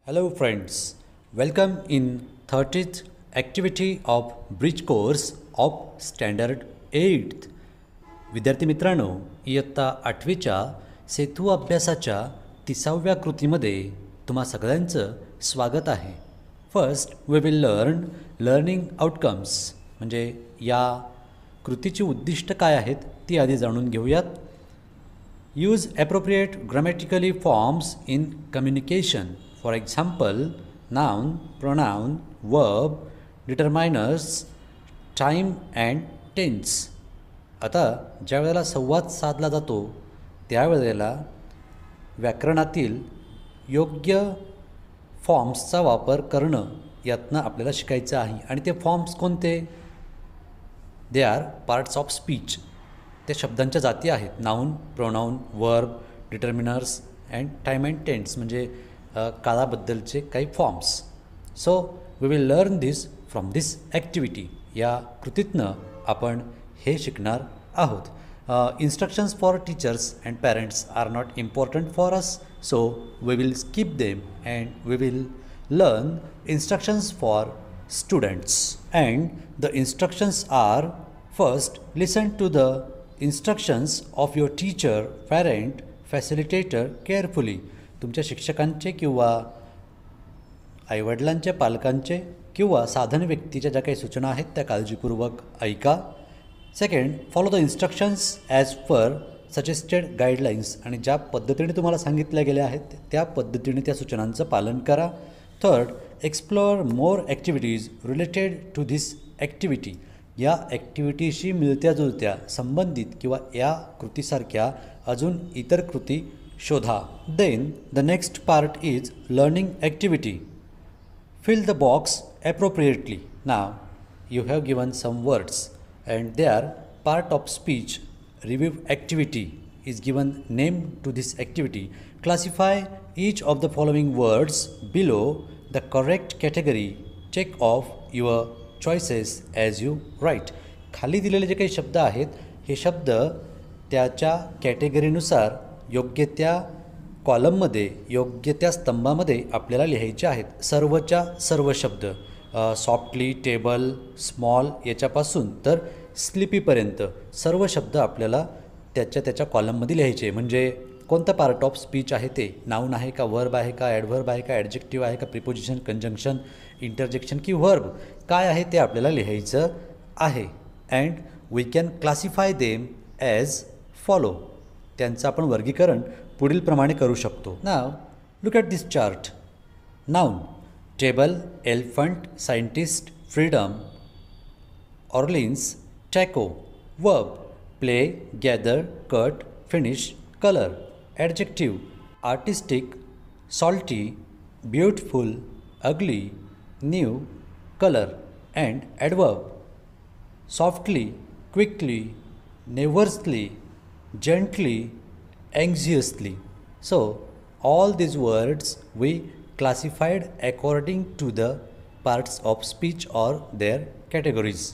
Hello friends, welcome in 30th activity of bridge course of standard 8th. विद्यार्थी मित्रांनो, इयत्ता 8वीच्या सेतू अभ्यासाच्या 30व्या कृतीमध्ये तुम्हा सगळ्यांचं स्वागत आहे. First we will learning outcomes म्हणजे या कृतीची उद्दिष्ट काय आहेत ती आधी जाणून घेऊयात. Use appropriate grammatically forms in communication. For example, noun, pronoun, verb, determiners, time and tense. आता ज्या वेळेला संवाद साधला जातो त्यावेळेला व्याकरणातील योग्य फॉर्म्सचा वापर करणं यातनं आपल्याला शिकायचं आहे. आणि ते फॉर्म्स कोणते? They are parts of speech. ते शब्दांच्या जाती आहेत. Noun, pronoun, verb, determiners and time and tense म्हणजे काळाबद्दलचे काही forms. So we will learn this from this activity. या कृतीतनं आपण हे शिकणार आहोत. Instructions for teachers and parents are not important for us, so we will skip them and we will learn instructions for students. And the instructions are, first listen to the instructions of your teacher, parent, facilitator carefully. तुमच्या शिक्षकांचे किंवा आईवडिलांचे, पालकांचे किंवा साधन व्यक्तीच्या ज्या काही सूचना आहेत त्या काळजीपूर्वक ऐका. Second, follow the instructions as per suggested guidelines. आणि ज्या पद्धतीने तुम्हाला सांगितल्या गेल्या आहेत त्या पद्धतीने त्या सूचनांचं पालन करा. Third, explore more activities related to this activity. या ॲक्टिव्हिटीशी मिळत्या जुळत्या संबंधित किंवा या कृतीसारख्या अजून इतर कृती शोधा. Then the next part is learning activity. Fill the box appropriately. Now you have given some words and they are part of speech. Review activity is given name to this activity. Classify each of the following words below the correct category. Check off your choices as you write. खाली दिलेले जे काही शब्द आहेत हे शब्द त्याच्या कॅटेगरीनुसार योग्य त्या कॉलममध्ये, योग्य त्या स्तंभामध्ये आपल्याला लिहायचे आहेत. सर्वच्या सर्व शब्द, सॉफ्टली, टेबल, स्मॉल याच्यापासून तर स्लिपीपर्यंत सर्व शब्द आपल्याला त्याच्या कॉलममध्ये लिहायचे. म्हणजे कोणता पार्ट ऑफ स्पीच आहे ते, नाऊन आहे का, वर्ब आहे का, ॲडव्हर्ब आहे का, ॲडजेक्टिव्ह आहे का, प्रिपोजिशन, कंजंक्शन, इंटरजेक्शन की वर्ब काय आहे ते आपल्याला लिहायचं आहे. And we can classify them as follow. त्यांचं आपण वर्गीकरण पुढील प्रमाणे करू शकतो. Now look at this chart. Noun table, elephant, scientist, freedom, Orleans, taco. Verb play, gather, cut, finish, color. Adjective artistic, salty, beautiful, ugly, new, color. And adverb softly, quickly, nervously, gently, anxiously. So all these words we classified according to the parts of speech or their categories.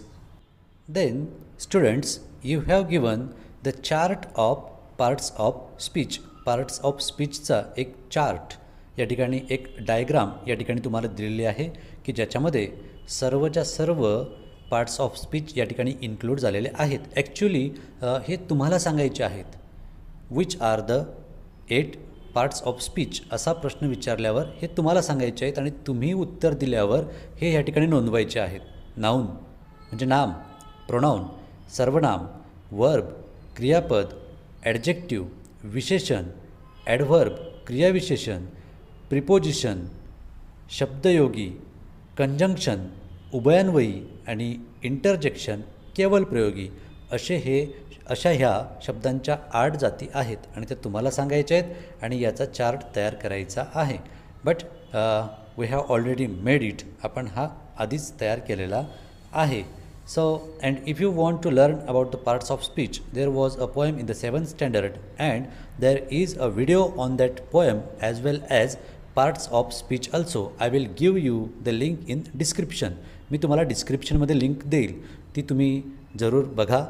Then students, you have given the chart of parts of speech. Parts of स्पीचचा एक chart या ठिकाणी, एक diagram या ठिकाणी तुम्हाला दिलेली आहे की ज्याच्यामध्ये सर्वच्या सर्व पार्ट्स ऑफ स्पीच या ठिकाणी इन्क्लूड झालेले आहेत. ॲक्च्युली हे तुम्हाला सांगायचे आहेत. Which are the 8 parts of speech असा प्रश्न विचारल्यावर हे तुम्हाला सांगायचे आहेत आणि तुम्ही उत्तर दिल्यावर हे या ठिकाणी नोंदवायचे आहेत. नाऊन म्हणजे नाम, प्रोनाऊन सर्वनाम, वर्ब क्रियापद, ॲडजेक्टिव्ह विशेषण, ॲडव्हर्ब क्रियाविशेषण, प्रिपोजिशन शब्दयोगी, कंजंक्शन उभयान्वयी आणि इंटरजेक्शन केवल प्रयोगी अशा ह्या शब्दांच्या 8 जाती आहेत आणि त्या तुम्हाला सांगायच्या आहेत आणि याचा चार्ट तयार करायचा आहे. But we have already made it. आपण हा आधीच तयार केलेला आहे. So, and if you want to learn about the parts of speech, there was a poem in the 7th standard and there is a video on that poem as well as parts of speech also. I will give you the link in description. मी तुम्हाला डिस्क्रिप्शनमध्ये link देईल, ती तुम्ही जरूर बघा.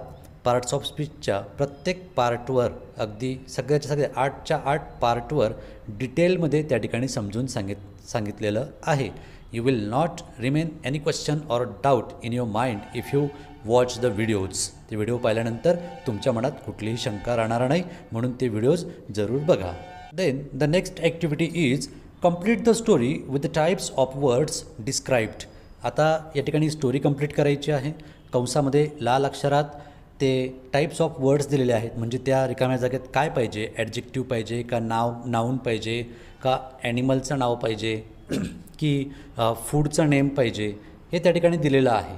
Parts of स्पीचच्या प्रत्येक पार्टवर अगदी सगळ्याच्या सगळ्या 8च्या 8 पार्टवर डिटेलमध्ये त्या ठिकाणी समजून सांगितलेलं आहे. You will not remain any question or doubt in your mind if you watch the videos. ते व्हिडिओ पाहिल्यानंतर तुमच्या मनात कुठलीही शंका राहणार नाही, म्हणून ते व्हिडिओज जरूर बघा. Then the next activity is complete the story with the types of words described. आता या ठिकाणी स्टोरी कंप्लीट करायची आहे. कंसामध्ये लाल अक्षरात ते टाईप्स ऑफ वर्ड्स दिलेले आहेत, म्हणजे त्या रिकाम्या जागेत काय पाहिजे, ॲडजेक्टिव्ह पाहिजे का नाऊन पाहिजे का ॲनिमलचं नाव पाहिजे की फूडचं नेम पाहिजे, हे त्या ठिकाणी दिलेलं आहे.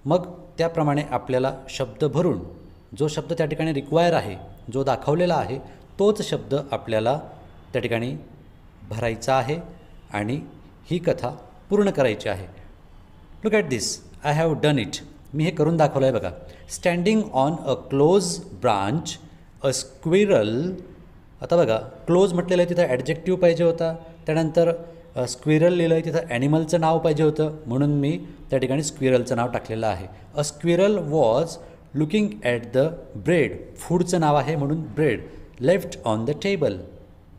मग त्याप्रमाणे आपल्याला शब्द भरून जो शब्द त्या ठिकाणी रिक्वायर आहे, जो दाखवलेला आहे, तोच शब्द आपल्याला त्या ठिकाणी भरायचा आहे आणि ही कथा पूर्ण करायची आहे. Look at this, I have done it. मी हे करून दाखवलं आहे बघा. Standing on a close branch a squirrel. आता बघा, क्लोज म्हटलेलं आहे तिथं ॲडजेक्टिव्ह पाहिजे होता, त्यानंतर स्क्विरल लिहिलं आहे तिथं ॲनिमलचं नाव पाहिजे होतं, म्हणून मी त्या ठिकाणी स्क्विरलचं नाव टाकलेलं आहे. अ squirrel was looking at the bread. फूडचं नाव आहे म्हणून bread left on the table.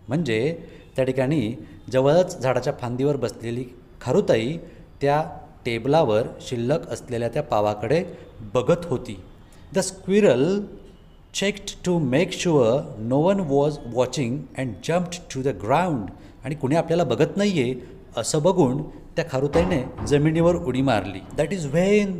म्हणजे त्या ठिकाणी जवळच झाडाच्या फांदीवर बसलेली खारुताई त्या टेबलावर शिल्लक असलेल्या त्या पावाकडे बघत होती. The squirrel checked to make sure no one was watching and jumped to the ground. आणि कुणी आपल्याला बघत नाही आहे असं बघून त्या खारुताईने जमिनीवर उडी मारली. That is when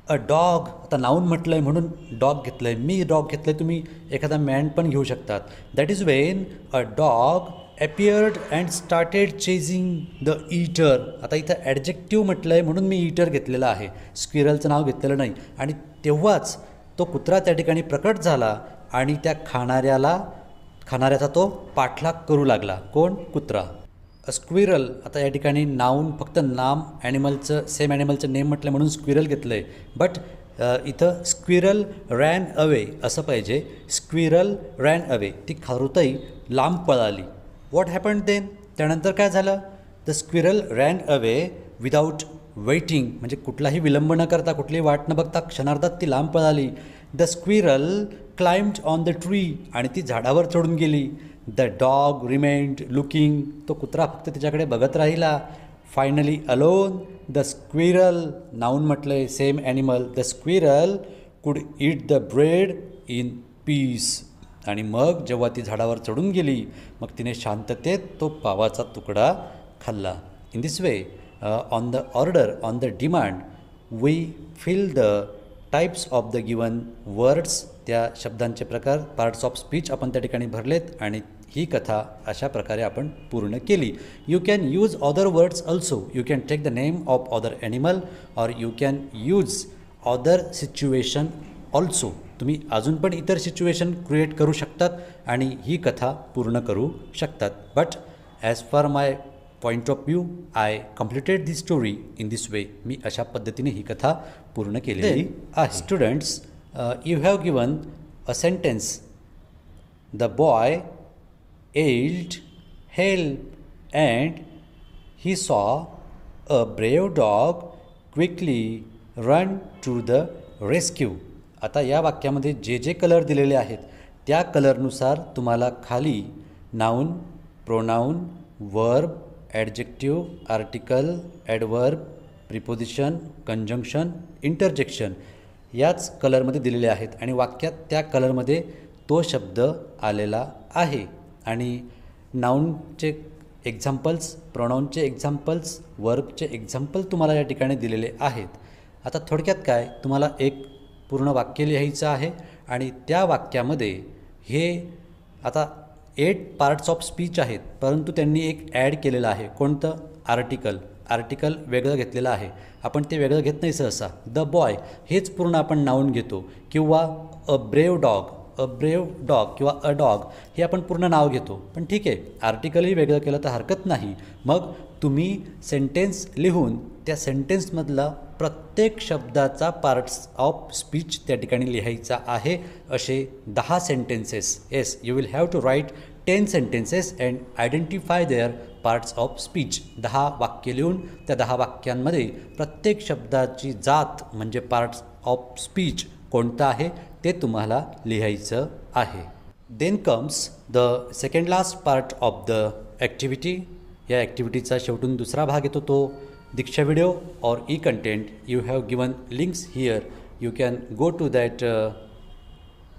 a dog. आता नाऊन म्हटलं आहे म्हणून डॉग घेतलं आहे, मी डॉग घेतलं आहे, तुम्ही एखादा मॅन पण घेऊ शकतात. That is when a dog appeared and started chasing the eater. आता इथं ॲडजेक्टिव्ह म्हटलं आहे म्हणून मी ईटर घेतलेलं आहे, स्क्विरलचं नाव घेतलेलं नाही. आणि तेव्हाच तो कुत्रा त्या ठिकाणी प्रकट झाला आणि त्या खाणाऱ्याचा तो पाठलाग करू लागला. कोण? कुत्रा. स्क्विरल. आता या ठिकाणी नाऊन फक्त नाम ॲनिमलचं सेम ॲनिमलचं नेम म्हटलं म्हणून स्क्विरल घेतलं आहे, बट इथं स्क्विरल रॅन अवे असं पाहिजे. Squirrel ran away. ती खारुताई लांब पळाली. What happened then? त्यानंतर काय झालं? The squirrel ran away without waiting. म्हणजे कुठलाही विलंब न करता, कुठलीही वाट न बघता क्षणार्धात ती लांब पळाली. The squirrel climbed on the tree. आणि ती झाडावर चढून गेली. The dog remained looking. तो कुत्रा फक्त तिच्याकडे बघत राहिला. Finally alone the squirrel. Noun म्हटलं आहे, सेम ॲनिमल. द स्क्विरल कुड eat the bread in peace. आणि मग जेव्हा ती झाडावर चढून गेली, मग तिने शांततेत तो पावाचा तुकडा खाल्ला. In this way, on the order, on the demand, we fill the types of the given words. त्या शब्दांचे प्रकार, पार्ट्स ऑफ स्पीच आपण त्या ठिकाणी भरलेत आणि ही कथा अशा प्रकारे आपण पूर्ण केली. You can use other words also. You can take the name of other animal or you can use other situation also. तुम्ही अजून पण इतर सिच्युएशन क्रिएट करू शकतात आणि ही कथा पूर्ण करू शकतात. But as per my point of view, I completed this story in this way. मी अशा पद्धतीने ही कथा पूर्ण केलेली आहे. Students, you have given a sentence. The boy yelled help and he saw a brave dog quickly run to the rescue. आता या वाक्यामध्ये जे जे कलर दिलेले आहेत त्या कलरनुसार तुम्हाला खाली noun, pronoun, verb, adjective, article, adverb, preposition, conjunction, interjection याच कलरमध्ये दिलेले आहेत आणि वाक्यात त्या कलरमध्ये तो शब्द आलेला आहे. आणि नाऊनचे एक्झाम्पल्स, प्रोनाऊनचे एक्झाम्पल्स, वर्बचे एक्झाम्पल तुम्हाला या ठिकाणी दिलेले आहेत. आता थोडक्यात काय, तुम्हाला एक पूर्ण वाक्य लिहायचं आहे आणि त्या वाक्यामध्ये हे आता 8 पार्ट्स ऑफ स्पीच आहेत, परंतु त्यांनी एक ॲड केलेलं आहे. कोणतं? आर्टिकल. आर्टिकल वेगळं घेतलेलं आहे. आपण ते वेगळं घेत नाही सहसा. द बॉय हेच पूर्ण आपण नाऊन घेतो, किंवा अ ब्रेव डॉग, अ ब्रेव डॉग किंवा अ डॉग हे आपण पूर्ण नाव घेतो. पण ठीक आहे, आर्टिकलही वेगळं केलं तर हरकत नाही. मग तुम्ही सेंटेन्स लिहून त्या सेंटेन्समधला प्रत्येक शब्दाचा पार्ट्स ऑफ स्पीच त्या ठिकाणी लिहायचा आहे. असे 10 sentences. Yes, you will have to write 10 sentences and identify their parts of speech. 10 वाक्य लिहून त्या 10 वाक्यांमध्ये प्रत्येक शब्दाची जात म्हणजे पार्ट्स ऑफ स्पीच कोणतं आहे ते तुम्हाला लिहायचं आहे. Then comes the second last part of the activity. या ॲक्टिव्हिटीचा शेवटून दुसरा भाग येतो तो दीक्षा व्हिडिओ और e content. You have given links here. You can go to that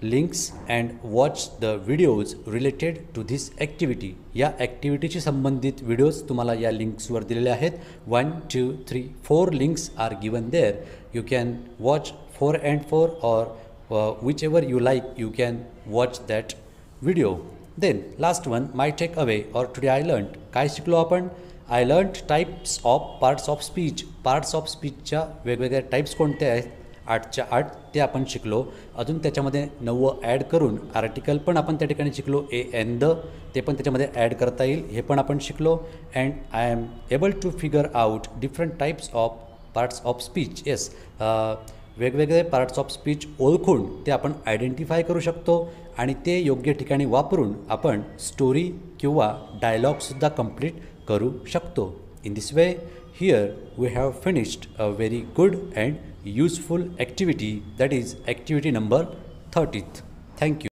links and watch the videos related to this activity. या ॲक्टिव्हिटीशी संबंधित व्हिडिओज तुम्हाला या लिंक्सवर दिलेले आहेत. 1, 2, 3, 4 links are given there. You can watch 4 and 4 or whichever you like, you can watch that video. Then last one, my takeaway or today I learned. काय शिकलो आपण? I learned types of parts of speech. Parts of स्पीचच्या वेगवेगळ्या types कोणत्या आहेत? 8च्या 8 ते आपण शिकलो. अजून त्याच्यामध्ये 9 ॲड करून आर्टिकल पण आपण त्या ठिकाणी शिकलो. ए एन द ते पण त्याच्यामध्ये ॲड करता येईल हे पण आपण शिकलो. And I am able to figure out different types of parts of speech. Yes, वेगवेगळे पार्ट्स ऑफ स्पीच ओळखून ते आपण आयडेंटिफाय करू शकतो आणि ते योग्य ठिकाणी वापरून आपण स्टोरी किंवा डायलॉगसुद्धा कंप्लीट करू शकतो. In this way here we have finished a very good and useful activity, that is activity number 30th. Thank you.